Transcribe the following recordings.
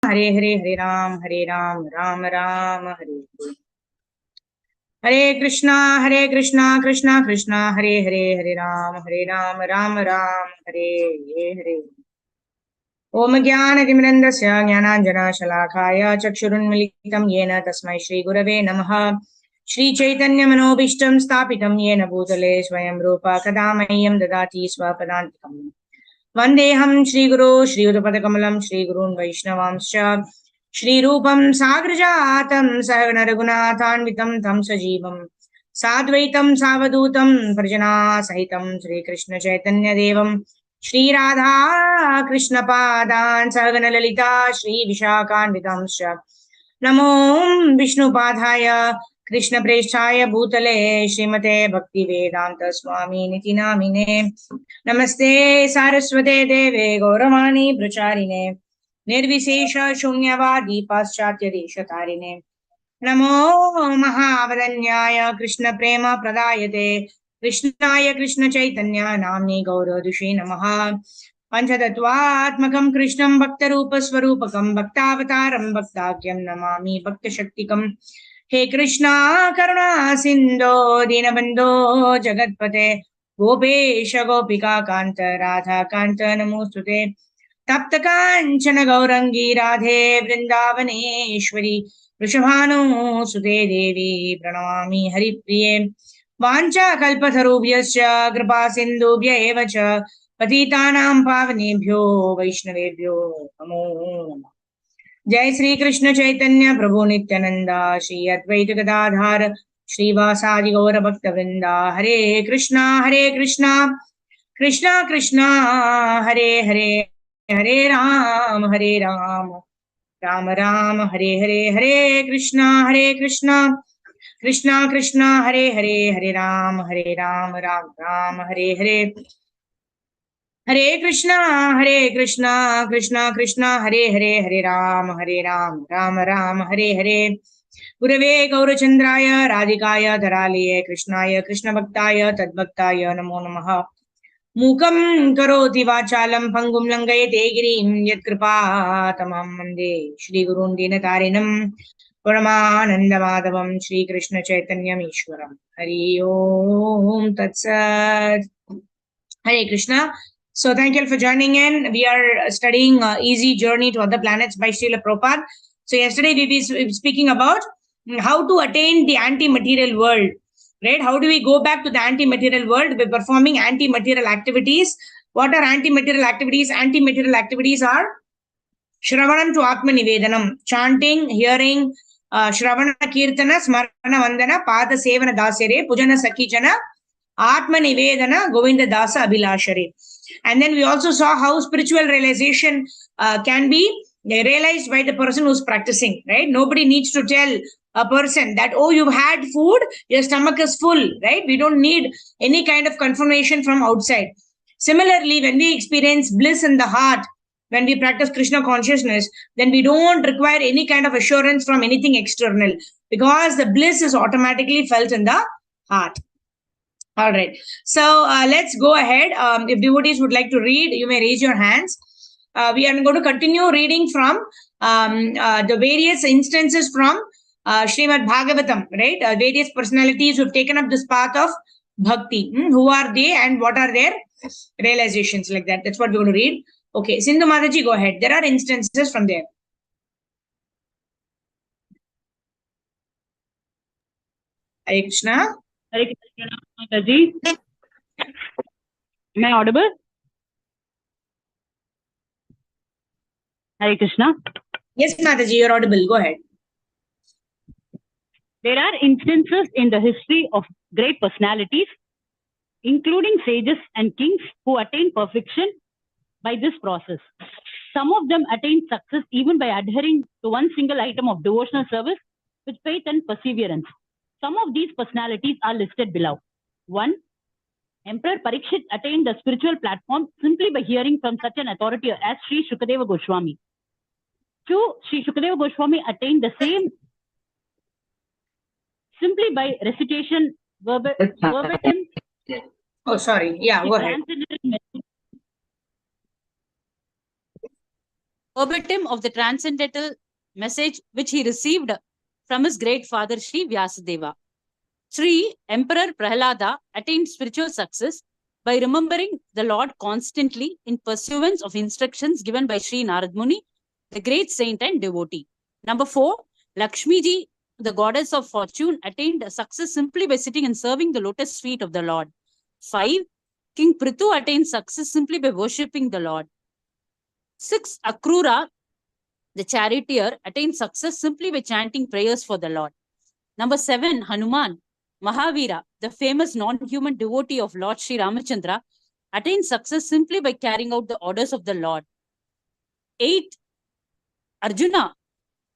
Hare Hare, Hare Ram, Ram Ram, Hare Hare. Hare Krishna, Krishna Krishna, Hare Hare, Hare Ram, Ram Ram, Hare Hare. Om Jnana-timirandasya Jnananjana-shalakaya Chakshurunmilitam Yena Tasmai Shri Gurave Namaha. Shri Chaitanya Manobishtam Stapitam Yena Bhutale Swayam Rupa Kadamayam Dadati Swapadantikam. Vandeham Shri Guru Shri Udapadakamalam Shri Gurun Vaishnavamscha Shri Rupam Sagrajatam Sahagana Raghunathanvitam Tam Sajivam Sadvaitam Savadutam Prajana Sahitam Shri Krishna Chaitanya Devam Shri Radha Krishna Padan Sahagana Lalita Shri Vishakhanvitamscha Namo Vishnu Padhaya Krishna Preshchaya Bhutale Srimate Bhakti Vedanta Swami Niti Namine Namaste Saraswate Deve Gauravani Pracharine Nirvisesha Shunyavadi Paschatya Deshatarine Namo Mahavadanyaya Krishna Prema Pradayate Krishnaya Krishna Chaitanya Namni Gauradushe Namaha Panchatattvatmakam Krishnam Bhaktarupa Swarupakam Bhaktavataram Bhaktakyam Namami Bhakta Shaktikam He Krishna Karuna Sindho Dinabandho Jagatpate Gopesha Gopika Kanta Radha Kanta Namostute Tapta Kanchana Gaurangi Radhe Vrindavaneshwari Vrishabhanu Sute Devi Pranamami Haripriye Vancha Kalpatharubhyascha Kripa Sindhubhya Evacha Patitanam Pavanebhyo Vaishnavebhyo Namo Namah. Jai Sri Krishna Chaitanya Prabhu Nityananda Shri Advaita Gadadhar Shri Vasadi Gaura Bhakta Vrinda Hare Krishna Krishna Krishna Hare Hare Hare Ram Ram Ram Hare Hare Hare Krishna Krishna Krishna Hare Hare Hare Ram Ram Ram Hare Hare Hare Krishna Krishna Krishna Hare Hare Hare Ram Ram Ram Hare Hare Gurave Gaurachandraya Radhikaya Dharaliye Krishnaya Krishna Bhaktaya Tadbhaktaya Namo Namaha Mukam Karoti Vachalam Pangum Langayate Girim Yatkripa Tamam Mande Shri Gurun Dinatarinam Paramananda Madhavam Shri Krishna Chaitanya Ishwaram Hari Om Tatsat. Hare Krishna. So thank you all for joining in. We are studying Easy Journey to Other Planets by Srila Prabhupada. So yesterday we were speaking about how to attain the anti-material world, right? How do we go back to the anti-material world by performing anti-material activities? What are anti-material activities? Anti-material activities are Shravanam to Atma Nivedanam, chanting, hearing, Shravana Kirtana, Smarana Vandana, Pada Sevana Dasere, Pujana Sakijana, Atma Nivedana, Govinda Dasa Abhilashare. And then we also saw how spiritual realization can be realized by the person who's practicing, right? Nobody needs to tell a person that, oh, you've had food, your stomach is full, right? We don't need any kind of confirmation from outside. Similarly, when we experience bliss in the heart, when we practice Krishna consciousness, then we don't require any kind of assurance from anything external because the bliss is automatically felt in the heart. All right. So let's go ahead. If devotees would like to read, you may raise your hands. We are going to continue reading from the various instances from Srimad Bhagavatam, right? Various personalities who have taken up this path of bhakti. Who are they and what are their realizations like that? That's what we're going to read. Okay. Sindhu Mataji, go ahead. There are instances from there. Hare Krishna. Hare Krishna, Mataji. Am I audible? Hare Krishna. Yes, Mataji, you're audible. Go ahead. There are instances in the history of great personalities, including sages and kings, who attain perfection by this process. Some of them attain success even by adhering to one single item of devotional service with faith and perseverance. Some of these personalities are listed below. 1. Emperor Parikshit attained the spiritual platform simply by hearing from such an authority as Sri Shukadeva Goswami. 2. Sri Shukadeva Goswami attained the same simply by recitation verbatim. Oh, sorry. Yeah, go ahead. verbatim of the transcendental message which he received from his great father Sri Vyasadeva. Sri Emperor Prahlada attained spiritual success by remembering the Lord constantly in pursuance of instructions given by Sri Narad Muni, the great saint and devotee. Number 4, Lakshmi Ji, the goddess of fortune, attained success simply by sitting and serving the lotus feet of the Lord. 5, King Prithu attained success simply by worshipping the Lord. 6, Akrura, the charioteer, attained success simply by chanting prayers for the Lord. Number 7, Hanuman, Mahavira, the famous non-human devotee of Lord Sri Ramachandra, attained success simply by carrying out the orders of the Lord. 8, Arjuna,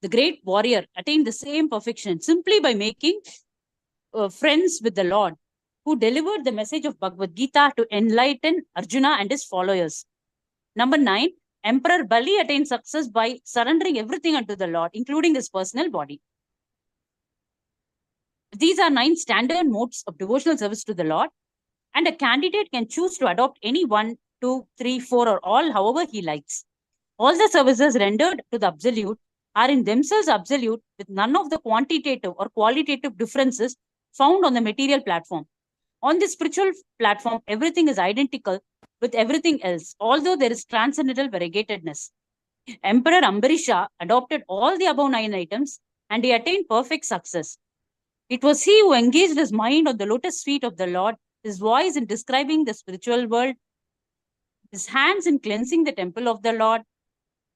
the great warrior, attained the same perfection simply by making friends with the Lord, who delivered the message of Bhagavad Gita to enlighten Arjuna and his followers. Number 9, Emperor Bali attained success by surrendering everything unto the Lord, including his personal body. These are 9 standard modes of devotional service to the Lord, and a candidate can choose to adopt any 1, 2, 3, 4, or all, however he likes. All the services rendered to the Absolute are in themselves absolute, with none of the quantitative or qualitative differences found on the material platform. On the spiritual platform, everything is identical with everything else, although there is transcendental variegatedness. Emperor Ambarisha adopted all the above 9 items, and he attained perfect success. It was he who engaged his mind on the lotus feet of the Lord, his voice in describing the spiritual world, his hands in cleansing the temple of the Lord,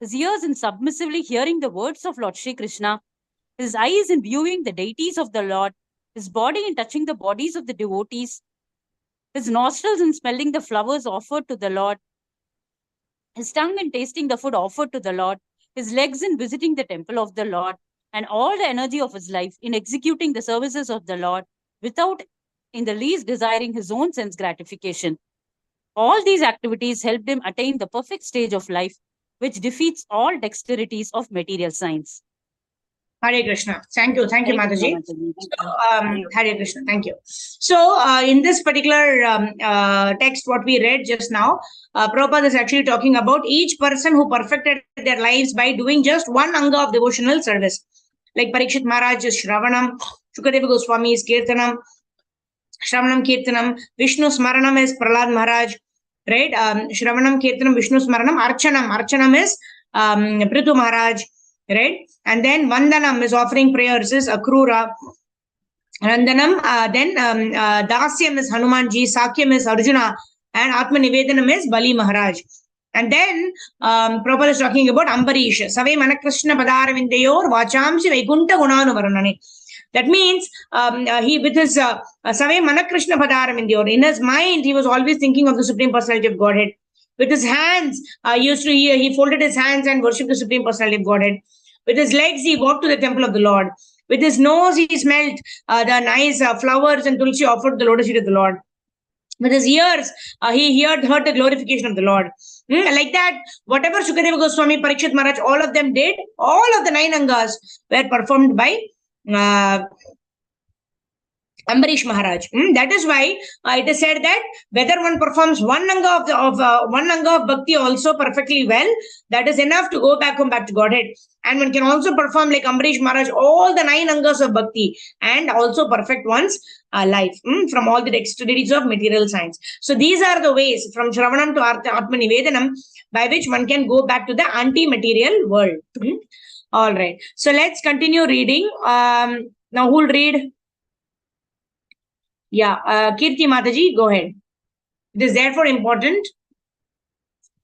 his ears in submissively hearing the words of Lord Sri Krishna, his eyes in viewing the deities of the Lord, his body in touching the bodies of the devotees, his nostrils in smelling the flowers offered to the Lord, his tongue in tasting the food offered to the Lord, his legs in visiting the temple of the Lord, and all the energy of his life in executing the services of the Lord without in the least desiring his own sense gratification. All these activities helped him attain the perfect stage of life, which defeats all dexterities of material science. Hare Krishna. Thank you, Hare Krishna, Mataji. Mataji. So, Hare Krishna. Thank you. So, in this particular text, what we read just now, Prabhupada is actually talking about each person who perfected their lives by doing just one anga of devotional service. Like Parikshit Maharaj is Shravanam, Shukadeva Goswami is Kirtanam, Shravanam Kirtanam, Vishnu Smaranam is Prahlad Maharaj, right? Shravanam Kirtanam, Vishnu Smaranam, Archanam is Prithu Maharaj, right? And then Vandanam is offering prayers is Akrura. Randanam, then Dasyam is Hanumanji, Sakyam is Arjuna, and Atma Nivedanam is Bali Maharaj. And then Prabhupada is talking about Ambarish. Save Manakrishna Padaravindayor Vachamsi Vaikunta Gunanu Varanani. That means he with his Save Manakrishna Padaravindayor, in his mind, he was always thinking of the Supreme Personality of Godhead. With his hands, he folded his hands and worshipped the Supreme Personality of Godhead. With his legs, he walked to the temple of the Lord. With his nose, he smelled the nice flowers and tulsi offered the lotus feet of the Lord. With his ears, he heard the glorification of the Lord. Like that, whatever Shukadeva Goswami, Parikshit Maharaj, all of them did, all of the 9 angas were performed by Ambarish Maharaj. That is why it is said that whether one performs one anga of bhakti also perfectly well, that is enough to go back to Godhead. And one can also perform like Ambarish Maharaj all the 9 angas of bhakti and also perfect one's life from all the dexterities of material science. So these are the ways from Shravanam to Atma Nivedanam by which one can go back to the anti-material world. All right. So let's continue reading. Now who'll read? Yeah, Kirti Mataji, go ahead. It is therefore important.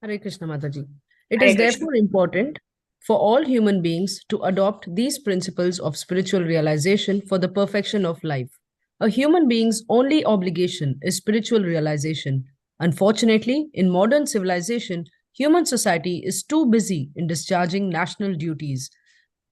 Hare Krishna Mataji. It Hare is Krishna. therefore important for all human beings to adopt these principles of spiritual realization for the perfection of life. A human being's only obligation is spiritual realization. Unfortunately, in modern civilization, human society is too busy in discharging national duties.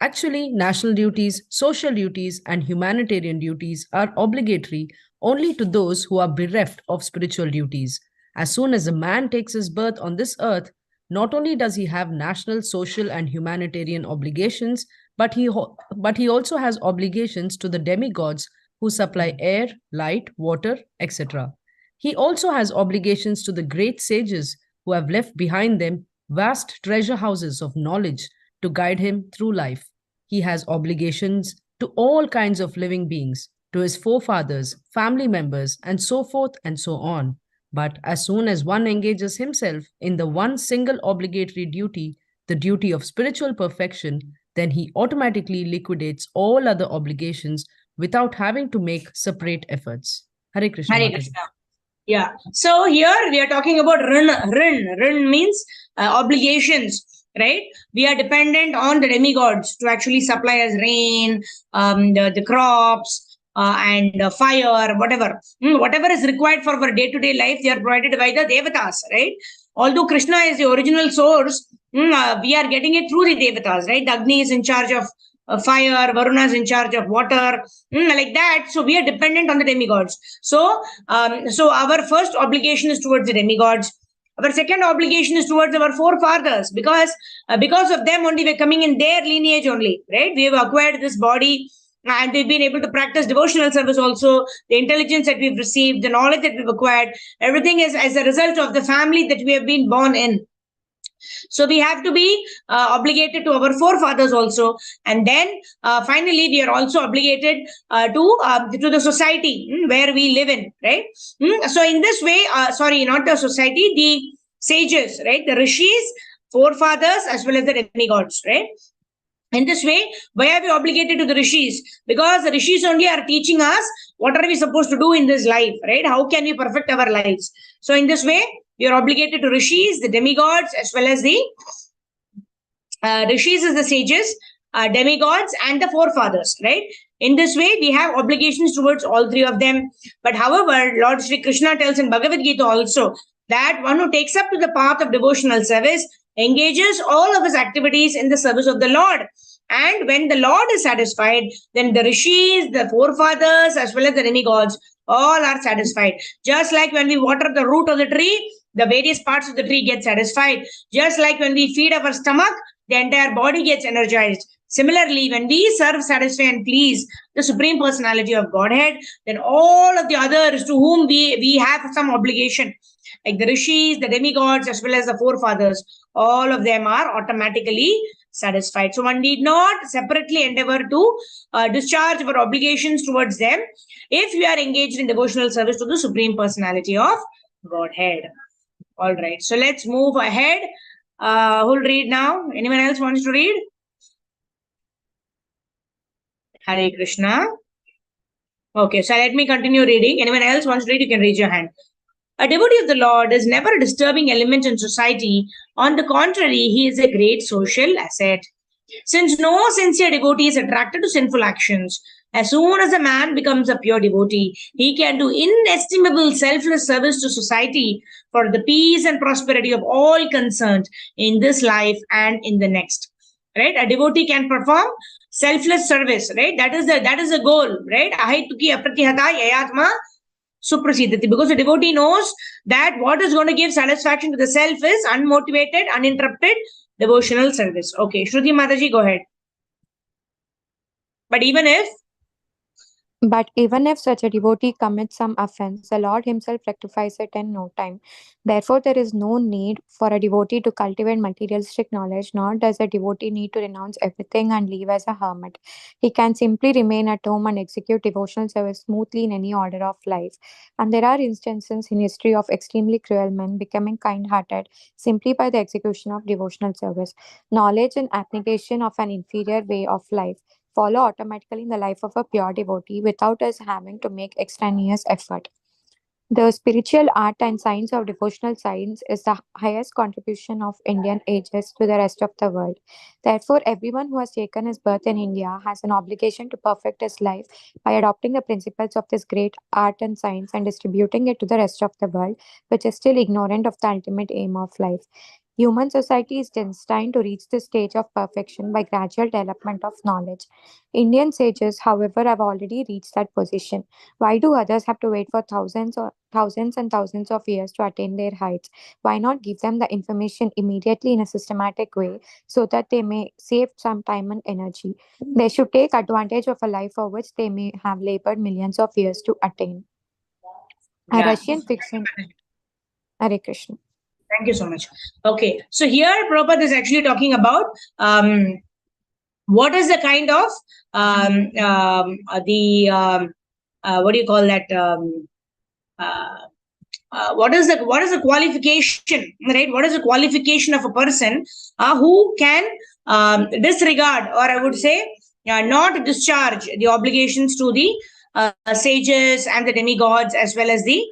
Actually, national duties, social duties, and humanitarian duties are obligatory only to those who are bereft of spiritual duties. As soon as a man takes his birth on this earth, not only does he have national, social, and humanitarian obligations, but he also has obligations to the demigods who supply air, light, water, etc. He also has obligations to the great sages who have left behind them vast treasure houses of knowledge to guide him through life. He has obligations to all kinds of living beings, to his forefathers, family members, and so forth and so on. But as soon as one engages himself in the one single obligatory duty, the duty of spiritual perfection, then he automatically liquidates all other obligations without having to make separate efforts. Hare Krishna Hare Mataji. Krishna. Yeah. So here we are talking about rin. Rin means obligations, right? We are dependent on the demigods to actually supply us rain, the crops, and fire, whatever. Whatever is required for our day-to-day life, they are provided by the devatas, right? Although Krishna is the original source, we are getting it through the devatas, right? The Agni is in charge of fire, Varuna is in charge of water, like that. So we are dependent on the demigods. So our first obligation is towards the demigods. Our second obligation is towards our forefathers, because of them only we're coming in their lineage only, right? We have acquired this body, and we've been able to practice devotional service also. The intelligence that we've received, the knowledge that we've acquired, everything is as a result of the family that we have been born in. So we have to be obligated to our forefathers also, and then finally we are also obligated to the society where we live in, right? So in this way, sorry, not the society, the sages, right? The rishis, forefathers, as well as the demigods, right? In this way, why are we obligated to the rishis? Because the rishis only are teaching us what are we supposed to do in this life, right? How can we perfect our lives? So in this way, we are obligated to rishis, the demigods, as well as the rishis is the sages, demigods, and the forefathers, right? In this way, we have obligations towards all three of them. But however, Lord Sri Krishna tells in Bhagavad Gita also that one who takes up to the path of devotional service engages all of his activities in the service of the Lord. And when the Lord is satisfied, then the rishis, the forefathers, as well as the demigods, all are satisfied. Just like when we water the root of the tree, the various parts of the tree get satisfied. Just like when we feed our stomach, the entire body gets energized. Similarly, when we serve, satisfy, and please the Supreme Personality of Godhead, then all of the others to whom we have some obligation, like the rishis, the demigods, as well as the forefathers, all of them are automatically satisfied. So one need not separately endeavor to discharge our obligations towards them if we are engaged in devotional service to the Supreme Personality of Godhead. All right, so let's move ahead. Who'll read now? Anyone else wants to read? Hare Krishna. Okay, so let me continue reading. Anyone else wants to read? You can raise your hand. A devotee of the Lord is never a disturbing element in society. On the contrary, he is a great social asset. Since no sincere devotee is attracted to sinful actions, as soon as a man becomes a pure devotee, he can do inestimable selfless service to society for the peace and prosperity of all concerned in this life and in the next. Right? A devotee can perform selfless service, right? That is the goal, right? Ahituki apratihata yayatma suprasidati, because the devotee knows that what is going to give satisfaction to the self is unmotivated, uninterrupted devotional service. Okay, Shruti Mataji, go ahead. But even if such a devotee commits some offense, the Lord himself rectifies it in no time. Therefore, there is no need for a devotee to cultivate materialistic knowledge, nor does a devotee need to renounce everything and live as a hermit. He can simply remain at home and execute devotional service smoothly in any order of life. And there are instances in history of extremely cruel men becoming kind-hearted simply by the execution of devotional service. Knowledge and application of an inferior way of life follow automatically in the life of a pure devotee without us having to make extraneous effort. The spiritual art and science of devotional science is the highest contribution of Indian ages to the rest of the world. Therefore, everyone who has taken his birth in India has an obligation to perfect his life by adopting the principles of this great art and science and distributing it to the rest of the world, which is still ignorant of the ultimate aim of life. Human society is destined to reach this stage of perfection by gradual development of knowledge. Indian sages, however, have already reached that position. Why do others have to wait for thousands and thousands of years to attain their heights? Why not give them the information immediately in a systematic way so that they may save some time and energy? They should take advantage of a life for which they may have labored millions of years to attain. A yeah. Russian fiction. Hare Krishna. Thank you so much. Okay, so here Prabhupada is actually talking about what is the kind of what do you call that? Uh, what is the qualification, right? What is the qualification of a person who can disregard, or I would say not discharge the obligations to the sages and the demigods as well as the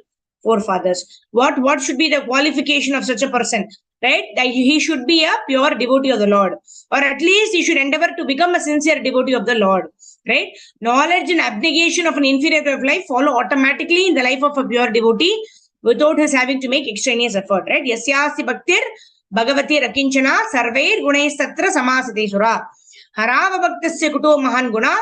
forefathers? What should be the qualification of such a person, right? That he should be a pure devotee of the Lord, or at least he should endeavor to become a sincere devotee of the Lord, right? Knowledge and abnegation of an inferior way of life follow automatically in the life of a pure devotee without his having to make extraneous effort, right? Yasyasi bhaktir bhagavati rakinchana sarvair gunaistatra samasate sura harava bhaktasya kuto mahan guna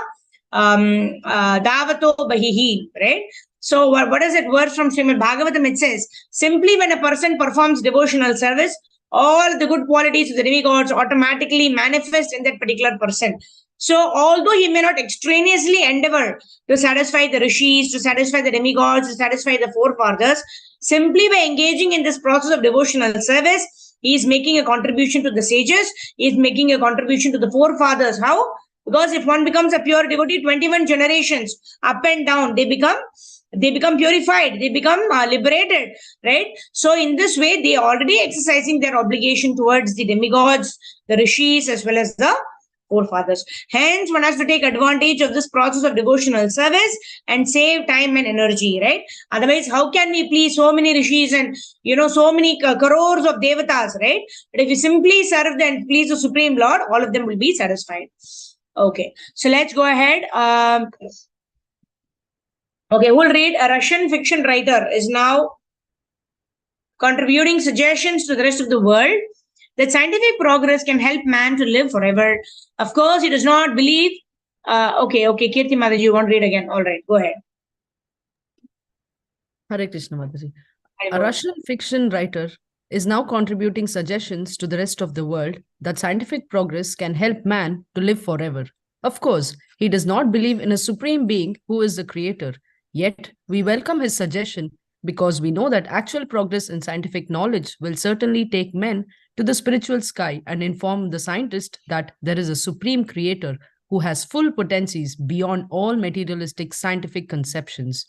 davato bahihi, right? So what is it verse from Srimad Bhagavatam? It says, simply when a person performs devotional service, all the good qualities of the demigods automatically manifest in that particular person. So although he may not extraneously endeavor to satisfy the rishis, to satisfy the demigods, to satisfy the forefathers, simply by engaging in this process of devotional service, he is making a contribution to the sages, he is making a contribution to the forefathers. How? Because if one becomes a pure devotee, 21 generations up and down, they become purified, they become liberated, right? So in this way, they are already exercising their obligation towards the demigods, the rishis, as well as the forefathers. Hence, one has to take advantage of this process of devotional service and save time and energy, right? Otherwise, how can we please so many rishis and so many crores of devatas, right? But if we simply serve and please the Supreme Lord, all of them will be satisfied. Okay, so let's go ahead. Okay, we'll read. A Russian fiction writer is now contributing suggestions to the rest of the world that scientific progress can help man to live forever. Of course, he does not believe. Okay, Kirti Mataji, you want to read again? All right, go ahead. Hare Krishna Mataji. A Russian fiction writer is now contributing suggestions to the rest of the world that scientific progress can help man to live forever. Of course, he does not believe in a supreme being who is the creator. Yet, we welcome his suggestion because we know that actual progress in scientific knowledge will certainly take men to the spiritual sky and inform the scientist that there is a supreme creator who has full potencies beyond all materialistic scientific conceptions.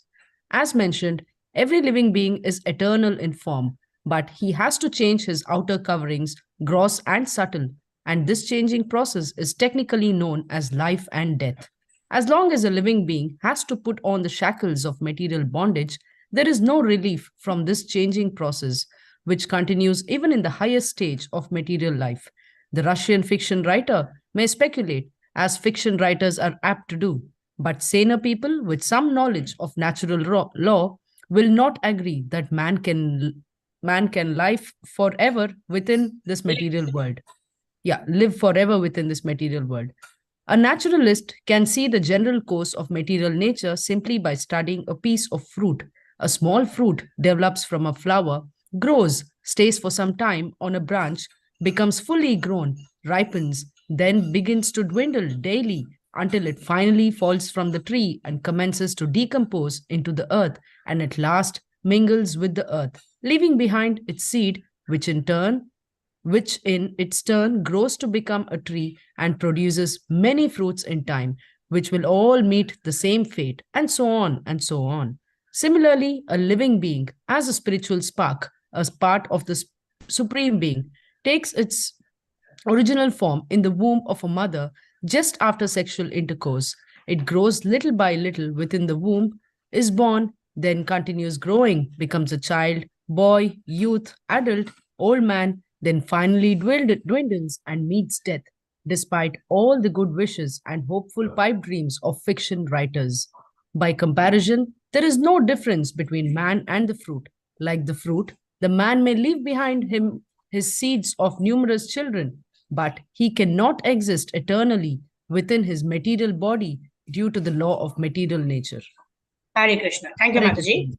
As mentioned, every living being is eternal in form, but he has to change his outer coverings, gross and subtle, and this changing process is technically known as life and death. As long as a living being has to put on the shackles of material bondage, there is no relief from this changing process, which continues even in the highest stage of material life. The Russian fiction writer may speculate, as fiction writers are apt to do, but saner people with some knowledge of natural law will not agree that man can live forever within this material world. Yeah, live forever within this material world. A naturalist can see the general course of material nature simply by studying a piece of fruit. A small fruit develops from a flower, grows, stays for some time on a branch, becomes fully grown, ripens, then begins to dwindle daily until it finally falls from the tree and commences to decompose into the earth and at last mingles with the earth, leaving behind its seed, which in its turn grows to become a tree and produces many fruits in time, which will all meet the same fate, and so on and so on. Similarly, a living being, as a spiritual spark, as part of the Supreme Being, takes its original form in the womb of a mother just after sexual intercourse. It grows little by little within the womb, is born, then continues growing, becomes a child, boy, youth, adult, old man, then finally dwindles and meets death, despite all the good wishes and hopeful pipe dreams of fiction writers. By comparison, there is no difference between man and the fruit. Like the fruit, the man may leave behind him his seeds of numerous children, but he cannot exist eternally within his material body due to the law of material nature. Hare Krishna. Thank you, Hare Mataji. Krishna.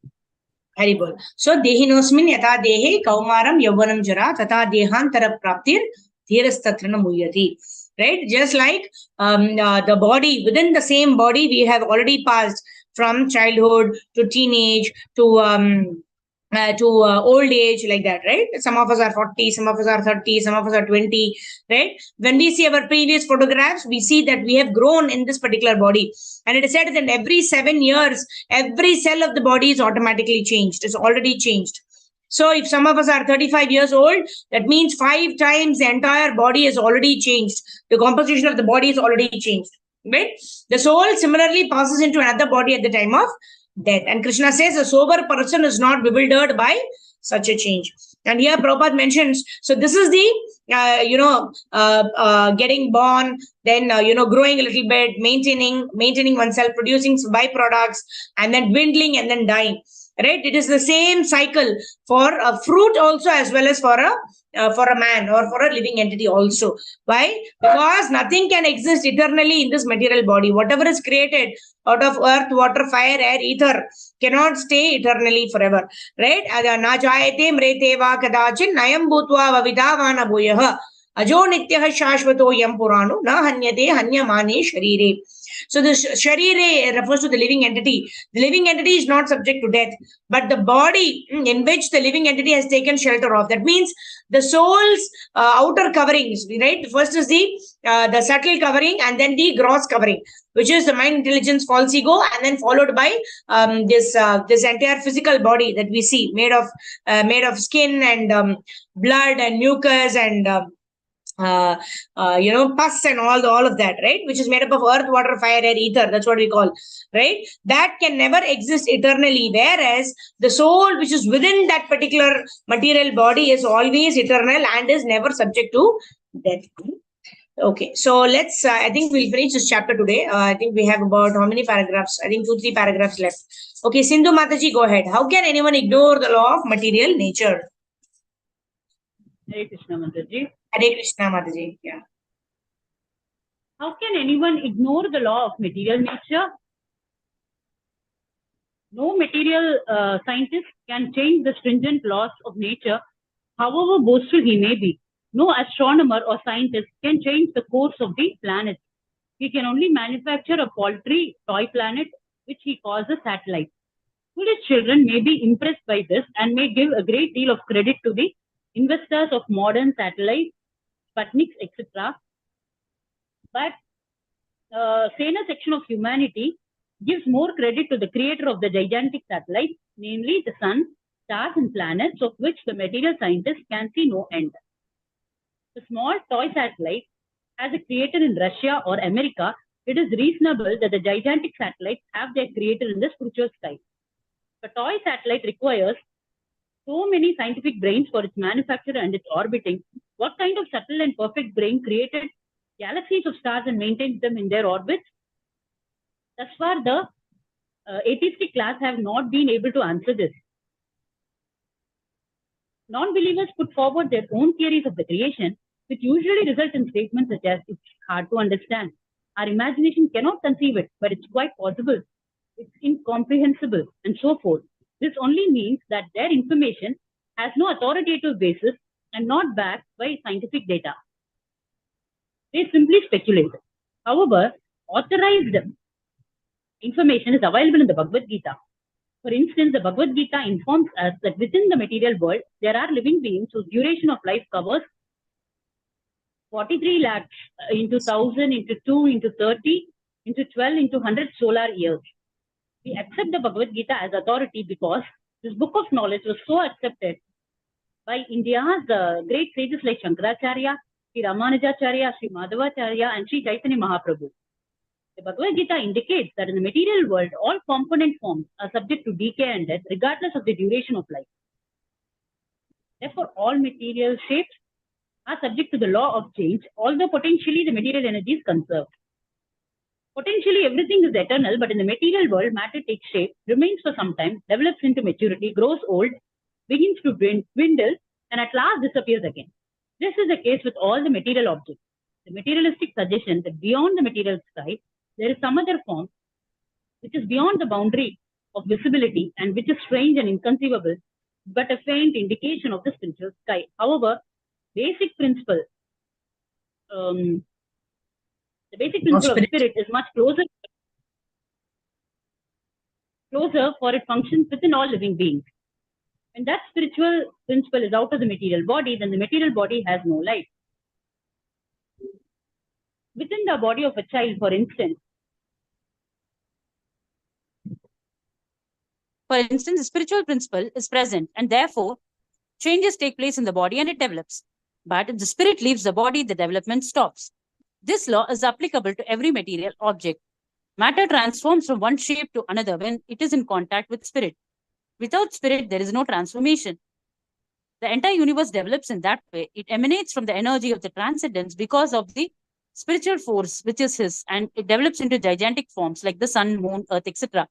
Haribol. So, dehinosmin yata dehe kaumaram yauvanam jara tata dehantara praptir dhirastatrana muyati. Right? Just like the body, within the same body, we have already passed from childhood to teenage to old age, like that, right? Some of us are 40, some of us are 30, some of us are 20, right? When we see our previous photographs, we see that we have grown in this particular body. And it is said that every 7 years, every cell of the body is automatically changed. It's already changed. So if some of us are 35 years old, that means 5 times the entire body is already changed. The composition of the body is already changed, right? The soul similarly passes into another body at the time of death. And Krishna says a sober person is not bewildered by such a change. And here Prabhupada mentions, so this is the, getting born, then, growing a little bit, maintaining oneself, producing byproducts, and then dwindling and then dying. Right? It is the same cycle for a fruit also, as well as for a man or for a living entity also. Why? Because nothing can exist eternally in this material body. Whatever is created out of earth, water, fire, air, ether cannot stay eternally forever. Right? Na jayate mrete va kadachin nayam bhutva vavidavana bhuyah ajo nityah shashvato yam purano na hanyate hanyamane sharire. So the sharire refers to the living entity. The living entity is not subject to death, but the body in which the living entity has taken shelter of. That means the soul's outer coverings, right? First is the subtle covering, and then the gross covering, which is the mind, intelligence, false ego, and then followed by this entire physical body that we see, made of skin and blood and mucus and pus and all of that, right? Which is made up of earth, water, fire, air, ether. That's what we call, right? That can never exist eternally. Whereas the soul, which is within that particular material body, is always eternal and is never subject to death. Okay, so let's, I think we'll finish this chapter today. I think we have about how many paragraphs? I think 2-3 paragraphs left. Okay, Sindhu Mataji, go ahead. How can anyone ignore the law of material nature? Hare Krishna, Mataji. Hare Krishna, Mataji. Yeah. How can anyone ignore the law of material nature? No material scientist can change the stringent laws of nature, however boastful he may be. No astronomer or scientist can change the course of the planets. He can only manufacture a paltry toy planet, which he calls a satellite. Foolish children may be impressed by this and may give a great deal of credit to the investors of modern satellites, Sputniks, etc. But saner section of humanity gives more credit to the creator of the gigantic satellites, namely the sun, stars, and planets, of which the material scientists can see no end. The small toy satellite has a creator in Russia or America. It is reasonable that the gigantic satellites have their creator in the spiritual sky. The toy satellite requires so many scientific brains for its manufacture and its orbiting. What kind of subtle and perfect brain created galaxies of stars and maintains them in their orbits? Thus far, the atheistic class have not been able to answer this. Non-believers put forward their own theories of the creation, which usually result in statements such as, it's hard to understand. Our imagination cannot conceive it, but it's quite possible. It's incomprehensible, and so forth. This only means that their information has no authoritative basis and not backed by scientific data. They simply speculate. However, authorized information is available in the Bhagavad Gita. For instance, the Bhagavad Gita informs us that within the material world, there are living beings whose duration of life covers 43 lakhs into 1000 into 2 into 30 into 12 into 100 solar years. We accept the Bhagavad Gita as authority because this book of knowledge was so accepted by India's great sages like Shankaracharya, Sri Ramanujacharya, Sri Madhavacharya, and Sri Chaitanya Mahaprabhu. The Bhagavad Gita indicates that in the material world, all component forms are subject to decay and death, regardless of the duration of life. Therefore, all material shapes are subject to the law of change, although potentially the material energy is conserved. Potentially everything is eternal, but in the material world, matter takes shape, remains for some time, develops into maturity, grows old, begins to dwindle, and at last disappears again. This is the case with all the material objects. The materialistic suggestion that beyond the material sky, there is some other form which is beyond the boundary of visibility and which is strange and inconceivable, but a faint indication of the spiritual sky. However, basic principle, the basic principle of spirit is much closer for it functions within all living beings. When that spiritual principle is out of the material body, then the material body has no life. Within the body of a child, for instance, the spiritual principle is present, and therefore changes take place in the body and it develops. But if the spirit leaves the body, the development stops. This law is applicable to every material object. Matter transforms from one shape to another when it is in contact with spirit. Without spirit, there is no transformation. The entire universe develops in that way. It emanates from the energy of the transcendence because of the spiritual force, which is his, and it develops into gigantic forms like the sun, moon, earth, etc.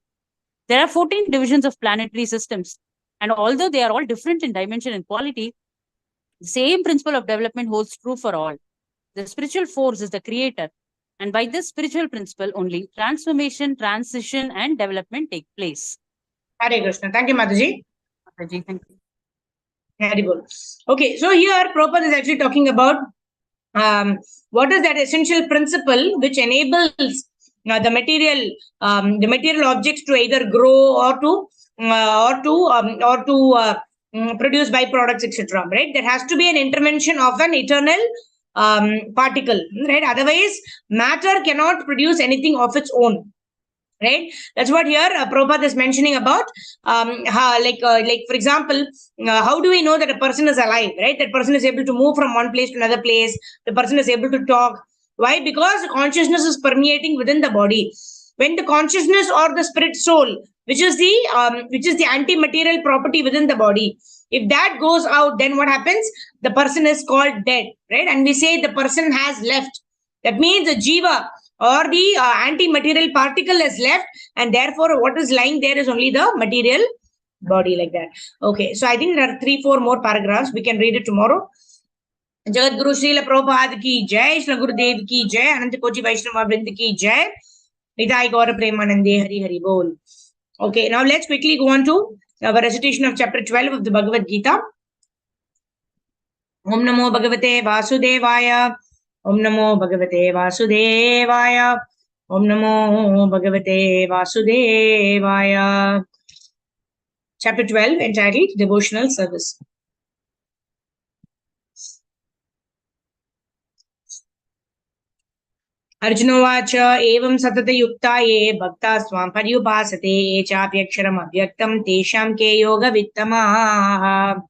There are 14 divisions of planetary systems, and although they are all different in dimension and quality, the same principle of development holds true for all. The spiritual force is the creator, and by this spiritual principle only, transformation, transition, and development take place. Hare Krishna. Thank you, Mataji. Mataji, thank you. Terrible. Okay, so here Prabhupada is actually talking about what is that essential principle which enables the material objects to either grow or to produce byproducts, etc. Right? There has to be an intervention of an eternal particle, right? Otherwise, matter cannot produce anything of its own. Right, that's what here Prabhupada is mentioning about. Like for example, how do we know that a person is alive? Right, that person is able to move from one place to another place. The person is able to talk. Why? Because consciousness is permeating within the body. When the consciousness or the spirit soul, which is the anti-material property within the body, if that goes out, then what happens? The person is called dead. Right, and we say the person has left. That means the jiva or the anti-material particle is left, and therefore what is lying there is only the material body, like that. Okay, so I think there are 3-4 more paragraphs. We can read it tomorrow. Jagat Guru Srila Prabhupada ki jai, Srila Gurudev ki jai, Ananta Kochi Vaishnava Vrind ki jai, Nitai Gaura Premanande Hari Hari Bol. Okay, now let's quickly go on to our recitation of chapter 12 of the Bhagavad Gita. Om Namo Bhagavate Vasudevaya. Om Namo Bhagavate Vasudevaya. Om Namo Bhagavate Vasudevaya. Chapter 12, entitled Devotional Service. Arjunovacha evam satata yukta ye bhakta swam paryupasate ye chapyaksharam avyaktam tesham ke yoga vittamaha.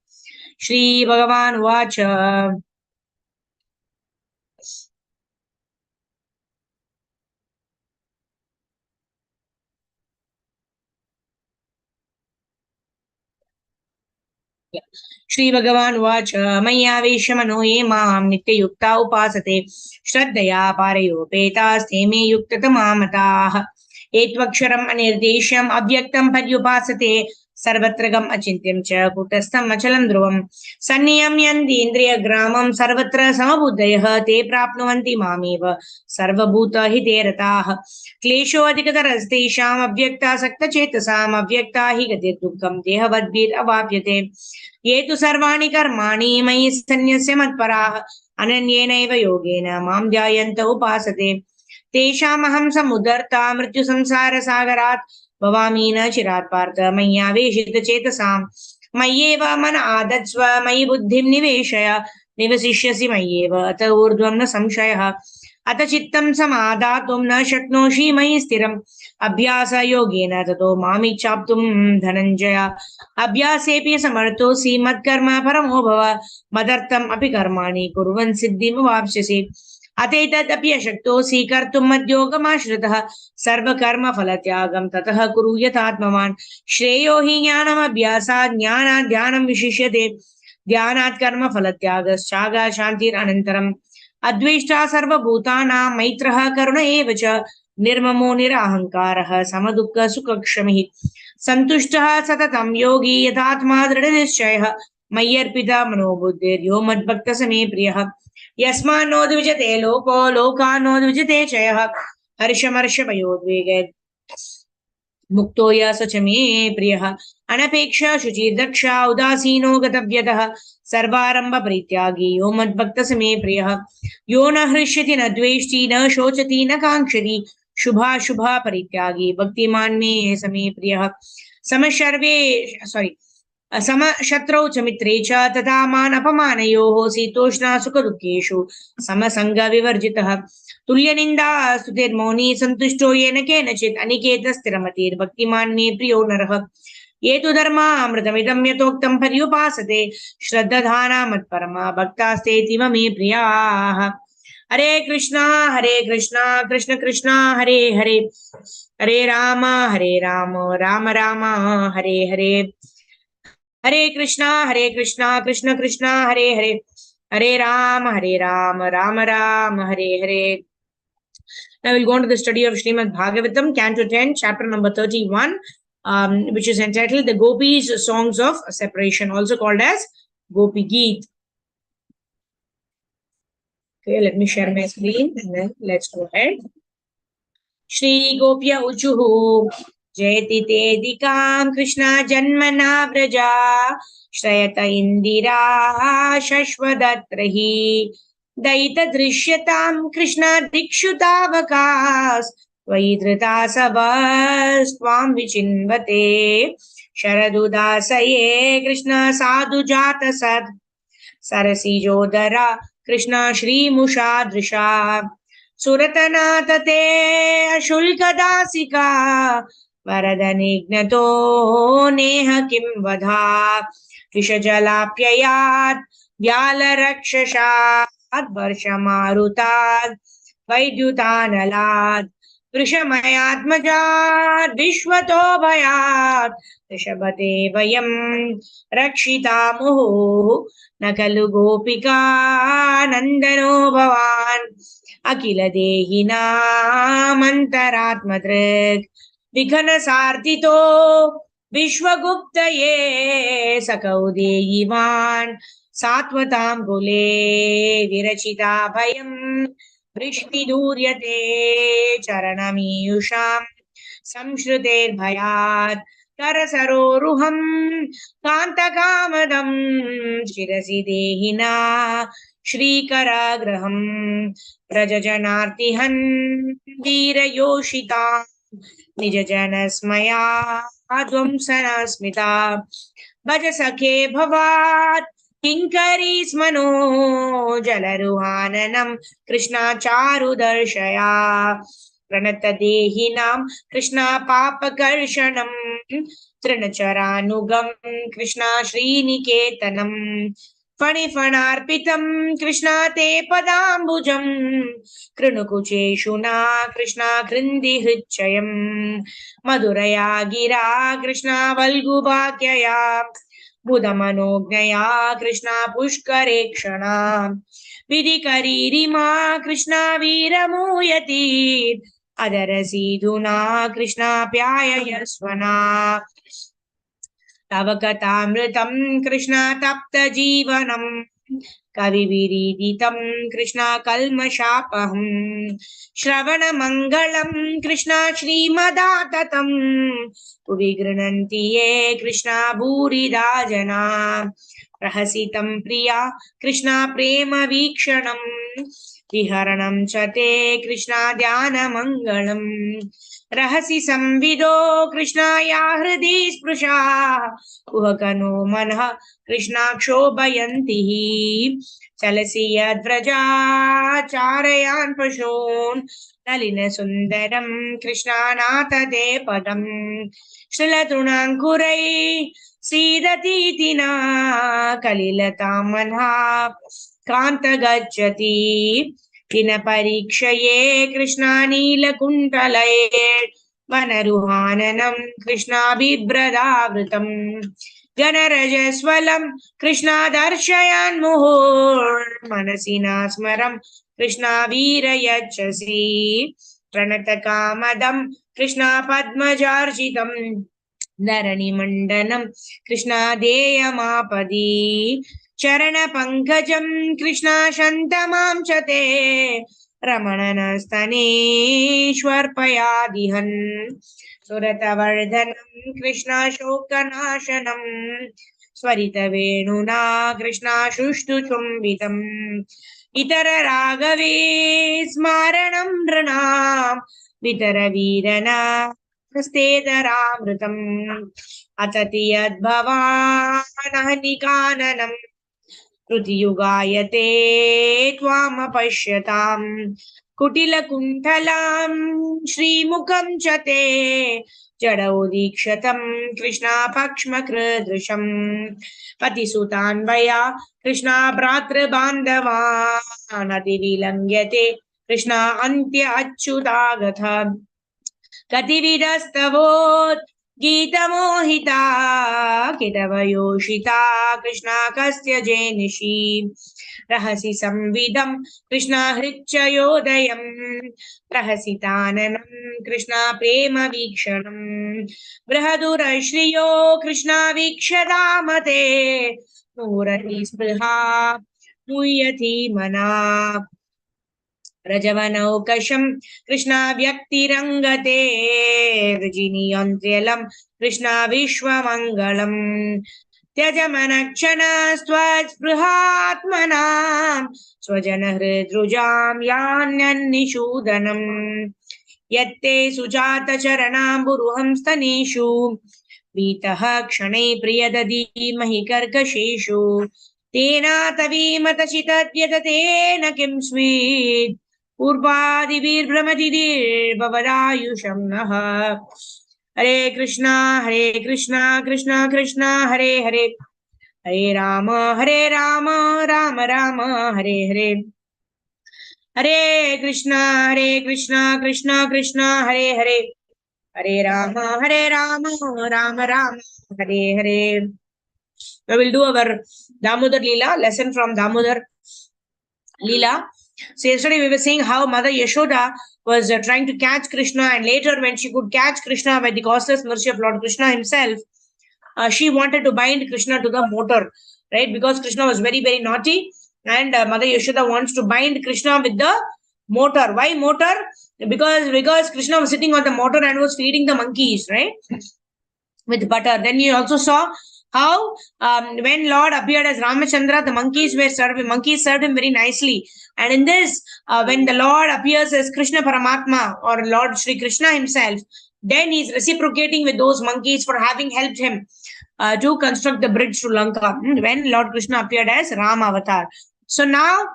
Shri Bhagavan Vacha. Shri Bhagavan Vacha Mayyavesh Mano Ye Mam Nityayukta Upasate Shraddhaya Parayopetas Me Yuktatamamataha Etvaksharam Anirdesham Abhyaktam Paryupasate Sarvatragam Achintyam Cha Kutastam Achalam Dhruvam Sanniyam Yandi Indriya Gramam Sarvatra Samabuddhayah Te Prapnuvanti Mameva Sarvabhuta Hiterataha Klesho Adhikatarastesham Abhyakta Sakta Chetasam Abhyakta Hi Gatir Dukkham Dehavadbir Avapyate ये तु सर्वाणि कर्माणि मयि सन्न्यस्य मत्पराः अनन्येनैव योगेन मां ध्यायन्त उपासते तेषामहं समुद्धर्ता मृत्युसंसारसागरात् भवामि न चिरात् पार्थ मय्यावेशितचेतसाम् मय्येव मन आदत्स्व मयि बुद्धिं निवेशय निवसिष्यसि मय्येव अत ऊर्ध्वं न संशयः अत चित्तं समादातुं न शक्नोषि मयि स्थिरम् अभ्यास योगेन ततो मामिच्छाप्तुं धनञ्जय अभ्यासेऽपि समर्थोऽसि मत्कर्म परमो भव मदर्थम् अपि कर्माणि कुर्वन् सिद्धिमवाप्स्यसि अतैतदपि अशक्तोऽसि कर्तुं मद्योगमाश्रितः सर्वकर्मफलत्यागं ततः कुरु यथात्मवान् श्रेयो हि ज्ञानमभ्यासात् ज्ञानात् ध्यानं विशिष्यते ध्यानात् कर्मफलत्यागश्चागा शान्तिरनन्तरम् अद्वेष्टा सर्वभूतानां मैत्रः करुण एव च निर्ममो निराहङ्कारः समदुःखसुखक्षमिः सन्तुष्टः सततं योगी यथात्मा दृढनिश्चयः मय्यर्पिता मनोबुद्धिर्यो मद्भक्तः मे प्रियः यस्मान्नो द्विजते लोको लोकान्नो द्विजते च यः हर्षमर्षभयोद्वेगे मुक्तो य स च मे प्रियः अनपेक्षा शुचिर्दक्षा उदासीनो गतव्यतः सर्वारंभ परित्यागी यो मद्भक्तः मे प्रियः यो न हृष्यति न द्वेष्टि न शोचति न काङ्क्षति शुभा परित्यागी भक्तिमान् मे समे प्रियः समशर्वे समशत्रौ च मित्रे च तथा मान अपमानयोः शीतोष्णा सुखदुःखेषु समसङ्गविवर्जितः तुल्यनिन्दा स्तुतिर्मौनी सन्तुष्टो येन केनचित् अनिकेतस्थिरमतिर्भक्तिमान् मे प्रियो नरः ये तु धर्मामृतमिदं यथोक्तं पर्युपासते श्रद्दधाना मत्परमा भक्तास्तेऽतीव मे प्रियाः हरे Krishna Krishna Krishna Hare Hare Hare Ram Ram Ram Hare Hare Hare Krishna Krishna Krishna Hare Hare Hare Ram Ram Ram Hare Hare. Now we'll go on to the study of Srimad Bhagavatam, Canto 10, chapter number 31, which is entitled The Gopis' Songs of Separation, also called as Gopi Geet. Okay, let me share my screen and then let's go ahead. Shri Gopya Uchuhu Jayati Tedikam Krishna Janmana Vraja Shrayata Indira Shashwadatrahi Daita Drishyatam Krishna Dikshutavakas Vaidrita Sabas Tvam Vichinvate Sharadudasaye Krishna Sadhu Jata Sad Sarasi Jodara Krishna Shri Musha Drisha सुरतनातते अशुल्कदासिका वरदनिघ्नतो नेह किं वधा विषजलाप्ययात् व्यालरक्षसात् वर्षमारुतात् वैद्युतानलात् वृषमयात्मजात् विश्वतो भयात् ऋषभते वयं रक्षितामुहुः न खलु गोपिका नन्दनो भवान् अखिल देहिनामन्तरात्मदृक् विघ्नसार्थितो विश्वगुप्तये सकौ देयिवान् सात्वतां कुले विरचिता भयं वृष्टिदूर्यते चरणमीयुषां संश्रुतेर्भयात् करसरोरुहं कान्तकामदं शिरसि देहिना श्रीकराग्रहं व्रजजनार्तिहन् वीरयोषिता निजजनस्मया ध्वंसनस्मिता भज सखे भवात् किङ्करी स्मनो जलरुहाननं कृष्णाचारुदर्शया प्रणतदेहिनां कृष्णा पापकर्षणं तृणचरानुगं कृष्णा श्रीनिकेतनं फणिफणार्पितं कृष्णा ते पदाम्बुजं कृणुकुचेषु न कृष्णा कृन्दी हृच्चयं मधुरया गिरा कृष्णा वल्गुभाग्यया बुधमनोज्ञया कृष्णा पुष्करे क्षणा विधिकरीरिमा कृष्णा वीरमूयती अदरसीधुना कृष्णा प्याययस्वना तव कथामृतं कृष्णा तप्तजीवनं कविविरीडितं कृष्णा कल्मषापहं श्रवणमङ्गलं कृष्णा श्रीमदाततं भुवि गृह्णन्ति ये कृष्णा भूरिदा जना प्रहसितं प्रिया कृष्णा प्रेमवीक्षणं विहरणं च ते कृष्णा ध्यानमङ्गलम् रहसि संविदो कृष्णाया हृदि स्पृशा कुहकनो मनः कृष्णा क्षोभयन्ति चलसि यद्व्रजा चारयान् पशून् नलिनसुन्दरं कृष्णानाथते पदम् श्रीलतृणाङ्कुरै सीदतीति न कलिलतां मनः कान्त गच्छति दिन परीक्षये कृष्णा नीलकुण्ठलये वनरुहाननं कृष्णा बिभ्रदावृतं जनरजस्वलं कृष्णा दर्शयन् मुहुर्मनसि न स्मरं कृष्णा वीरयच्छसि प्रणतकामदं कृष्णा पद्मजार्चितं धरणिमण्डनं कृष्णा देयमापदी चरणपङ्कजं कृष्णा शन्तमां च ते रमणनस्तनेष्वर्पयादिहन् सुरतवर्धनं कृष्णा शोकनाशनं स्वरितवेणुना कृष्णा शुष्टुचुम्बितम् इतर राघवे स्मारणं नृणां वितरवीरना स्तेतरामृतम् atati yadbhavanahani kananam Trutiyugayate tvamapashyatam Kutilakuntalam Srimukam chate Jadaudikshtam Krishna Pakshmakridrisham Patisutanvaya Krishna Bratra Bandhavan Ativilangyate Krishna Antya Achyutagatha Katividasthavot गीतमोहिता कितवयोषिता Krishna कस्य जेनिषि रहसि संविदं कृष्णा हृच्चयोदयं रहसिताननं कृष्णा प्रेम वीक्षणं बृहदुरश्रियो कृष्णा वीक्षदामते नूरति स्पृहा मुह्यति मना रजवनौकशं कृष्णा व्यक्तिरङ्गते वृजिनीयन्त्र्यलं कृष्णा विश्वमङ्गलम् त्यजमनक्षणस्त्वत्स्पृहात्मनां स्वजनहृदृजां यान्यन्निषूदनम् यत्ते सुजातचरणाम्बुरुहं स्तनेषु वीतः क्षणे प्रियदधीमहि कर्कशेषु तेनातवीमतचितद्यततेन किं स्वीत् पूर्वादिभिर्भ्रमतिभिर्भवदायुषं नः हरे Krishna Krishna Krishna Hare Hare Hare Ram Ram Ram Hare Hare Hare Krishna Krishna Krishna Hare Hare Hare Ram Ram Ram Hare Hare. We will do our Damodar Leela lesson from Damodar Leela. So yesterday we were saying how Mother Yashoda was trying to catch Krishna, and later when she could catch Krishna by the causeless mercy of Lord Krishna himself, she wanted to bind Krishna to the motor, right? Because Krishna was very, very naughty, and Mother Yashoda wants to bind Krishna with the motor. Why motor? Because Krishna was sitting on the motor and was feeding the monkeys, right? With butter. Then you also saw how when Lord appeared as Ramachandra, the monkeys served him very nicely. And in this, when the Lord appears as Krishna Paramatma or Lord Sri Krishna himself, then he's reciprocating with those monkeys for having helped him to construct the bridge to Lanka when Lord Krishna appeared as Ram Avatar. So now,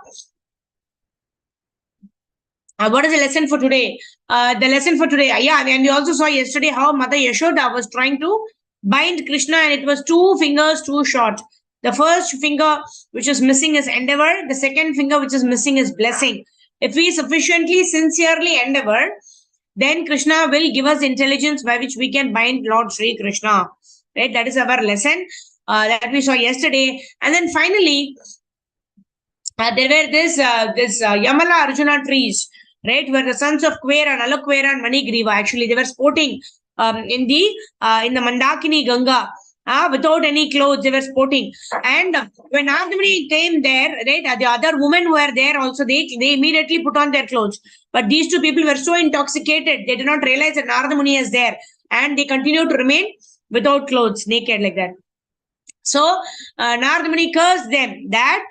what is the lesson for today? The lesson for today, and we also saw yesterday how Mother Yashoda was trying to bind Krishna, and it was 2 fingers too short. The first finger which is missing is endeavor. The second finger which is missing is blessing. If we sufficiently sincerely endeavor, then Krishna will give us intelligence by which we can bind Lord Sri Krishna. Right? That is our lesson that we saw yesterday. And then finally, there were this Yamala Arjuna trees, right, where the sons of Kvera, Nalakwera and Manigriva, actually they were sporting in the Mandakini Ganga. Without any clothes, they were sporting. And when Nardamuni came there, right, the other women who were there also, they immediately put on their clothes. But these 2 people were so intoxicated, they did not realize that Nardamuni is there. And they continued to remain without clothes, naked like that. So Nardamuni cursed them that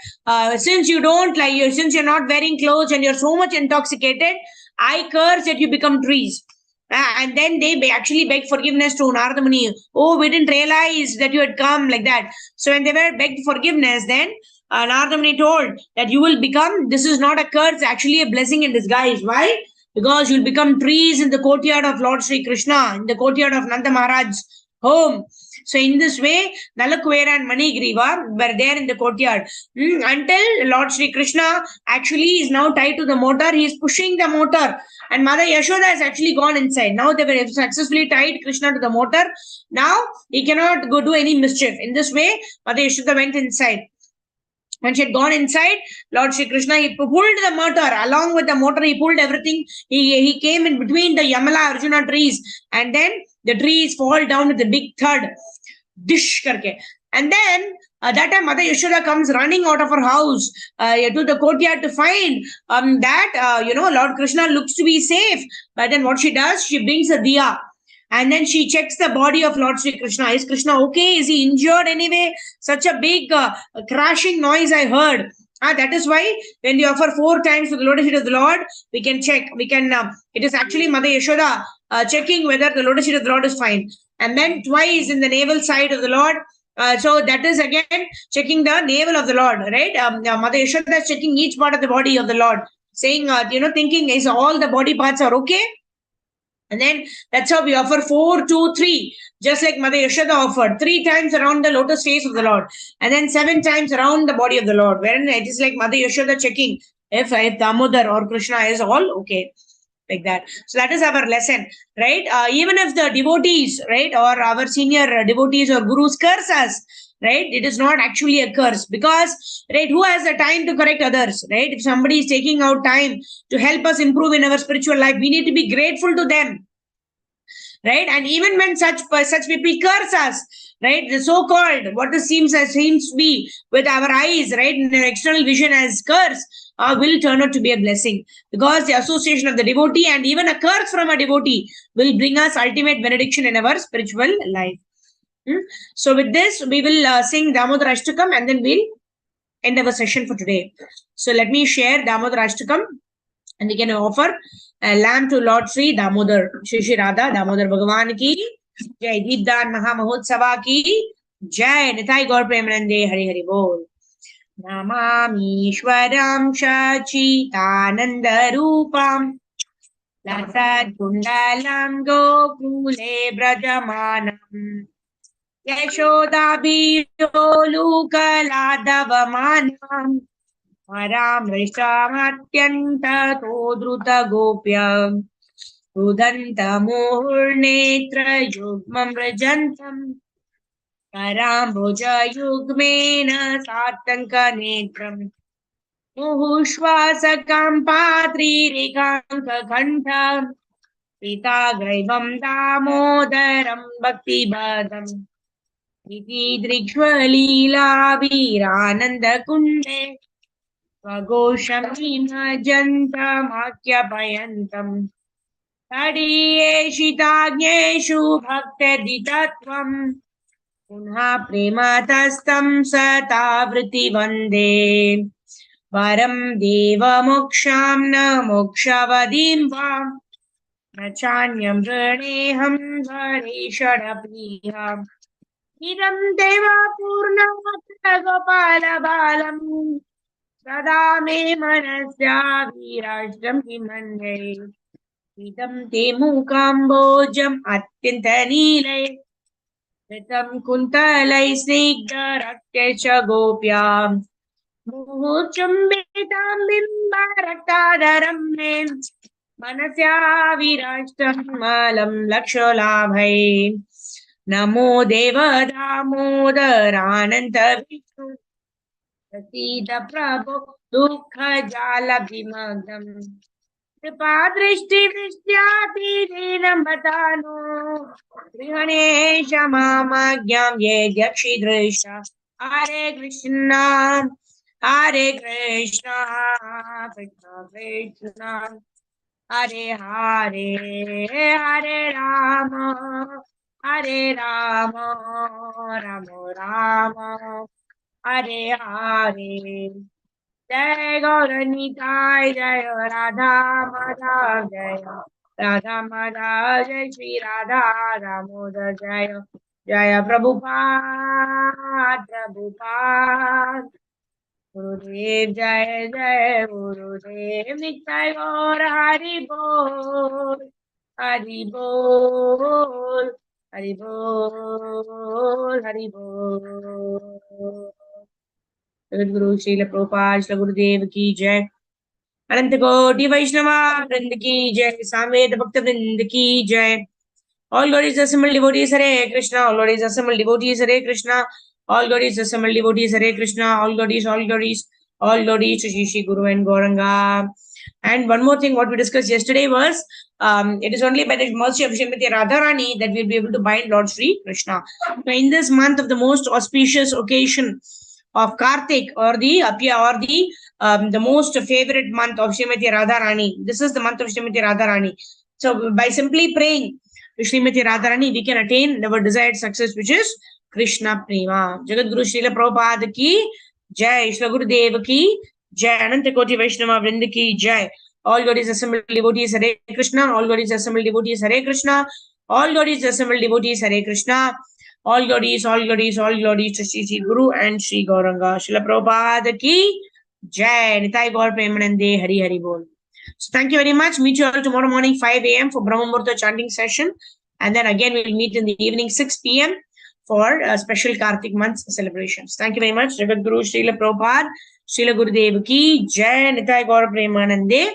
since you're not wearing clothes and you're so much intoxicated, I curse that you become trees. And then they actually begged forgiveness to Nardamuni. Oh, we didn't realize that you had come like that. So when they were begged forgiveness, then Nardamuni told that you will become, this is not a curse, actually a blessing in disguise. Why? Because you'll become trees in the courtyard of Lord Sri Krishna, in the courtyard of Nanda Maharaj's home. So in this way, Nalakwera and Manigriva were there in the courtyard until Lord Sri Krishna actually is now tied to the motor. He is pushing the motor, and Mother Yashoda has actually gone inside. Now they were successfully tied Krishna to the motor. Now he cannot go do any mischief. In this way, Mother Yashoda went inside. When she had gone inside, Lord Shri Krishna, he pulled the motor. Along with the motor, he pulled everything. He came in between the Yamala Arjuna trees, and then the trees fall down with a big thud. Dish karke. And then that time Mother Yashoda comes running out of her house to the courtyard to find that Lord Krishna looks to be safe. But then what she does, she brings a diya. And then she checks the body of Lord Sri Krishna. Is Krishna okay? Is he injured anyway? Such a big crashing noise I heard. That is why when we offer 4 times to the lotus feet of the Lord, we can check. It is actually Mother Yashoda checking whether the lotus feet of the Lord is fine. and then twice in the navel side of the Lord. So that is again checking the navel of the Lord, right? Mother Yashoda is checking each part of the body of the Lord, saying, thinking is all the body parts are okay. And then that's how we offer 4, 2, 3, just like Mother Yashoda offered 3 times around the lotus face of the Lord, and then 7 times around the body of the Lord, wherein it is like Mother Yashoda checking if Damodar or Krishna is all okay, like that. So that is our lesson, right? Even if the devotees, right, or our senior devotees or gurus curse us, right, it is not actually a curse, because, right, who has the time to correct others, right? If somebody is taking out time to help us improve in our spiritual life, we need to be grateful to them, right? And even when such people curse us, right, the so-called what it seems to be with our eyes, right, in the external vision as curse, will turn out to be a blessing, because the association of the devotee and even a curse from a devotee will bring us ultimate benediction in our spiritual life. So with this, we will sing Damodar Ashtakam, and then we'll end our session for today. So let me share Damodar Ashtakam, and we can offer a lamb to Lord Sri Damodar, Shri Radha Damodar Bhagavan ki Jai, Deepdan Maha Mahotsava ki Jai, Nitai Gaur Premanande, Hari Hari Bol. Namamishwaram Shachitananda Rupam Lasad Kundalam Gokule Brajamanam Yashodabhiyolukaladavamanam Paramrishamatyantatoodrutagopyam Rudantamurnetrayugmam Rajantam Parambujayugmena Satankanetram Muhushvasakam Patrirekankakantam Pitagraivam Damodaram Bhaktibadam Iti Drikshvalila Virananda Kunde Swagosham Jantamakyaphayantam Tadiyeshitagneshu Bhakteditatvam Punha Prematastam Satavriti Vande Varam Deva Moksham Na Mokshavadim Vam Nachanyam Vraneham Vareshadapriham Idam Deva Purnamatra Gopala Balam Sada me manasya virashtam himande Idam te mukambojam atyanta nilay Ritam kuntalay snigdha raktesha gopyam Muhuchumbitam bimba raktadaram me Manasya virashtam malam laksholabhay Namo deva damodarananta vishnu Prasida Prabhu Dukha Jala Bhimagam Kripa Drishti Vishyati Dinam Bhatano Grihanesha Mamagyam Yedyakshi Drisha Hare Krishna Hare Krishna Krishna Krishna Hare Hare Hare Rama Hare Rama Rama Rama Hare Hare Jai Gauranitai Jai Radha Madhav Jai Radha Madhav Jai Shri Radha Damodar Jai Jai Prabhupada Prabhupada Gurudev Jai Jai Gurudev Nitai Gaur Hari Bol Hari Bol Hari Bol Hari Bol Guru Srila Prabhupada Srila Gurudev ki jai Anant Koti Vaishnava Vrind ki jai Samved Bhakta Vrind ki jai All glories assembled devotees Hare Krishna All glories assembled devotees Hare Krishna All glories assembled devotees Hare Krishna All glories to Shri Shri Guru and Gauranga. And one more thing, what we discussed yesterday was it is only by the mercy of Srimati Radharani that we'll be able to bind Lord Sri Krishna. So in this month of the most auspicious occasion of Kartik, or the most favorite month of Srimati Radharani, this is the month of Srimati Radharani. So by simply praying to Srimati Radharani, we can attain our desired success, which is Krishna Prema. Jagat Guru Srila Prabhupada ki Jai, Srila Gurudev ki Jai, Ananta Koti Vaishnava Vrind ki Jai. All glories assembled devotees Hare Krishna. All glories assembled devotees Hare Krishna. All glories, assembled devotees, Hare Krishna. All glories, all glories, all glories to Sri Guru and Sri Gauranga. Srila Prabhupada ki Jai. Nitai Gaur Premanande, Hari Hari Bol. So thank you very much. Meet you all tomorrow morning 5 a.m. for Brahma Muhurta chanting session. And then again, we'll meet in the evening 6 p.m. for special Kartik month celebrations. Thank you very much. Jagat Guru Srila Prabhupada, Srila Gurudev ki Jai. Nitai Gaur Premanande,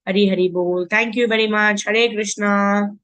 Hari Hari Bol. Thank you very much. Hare Krishna.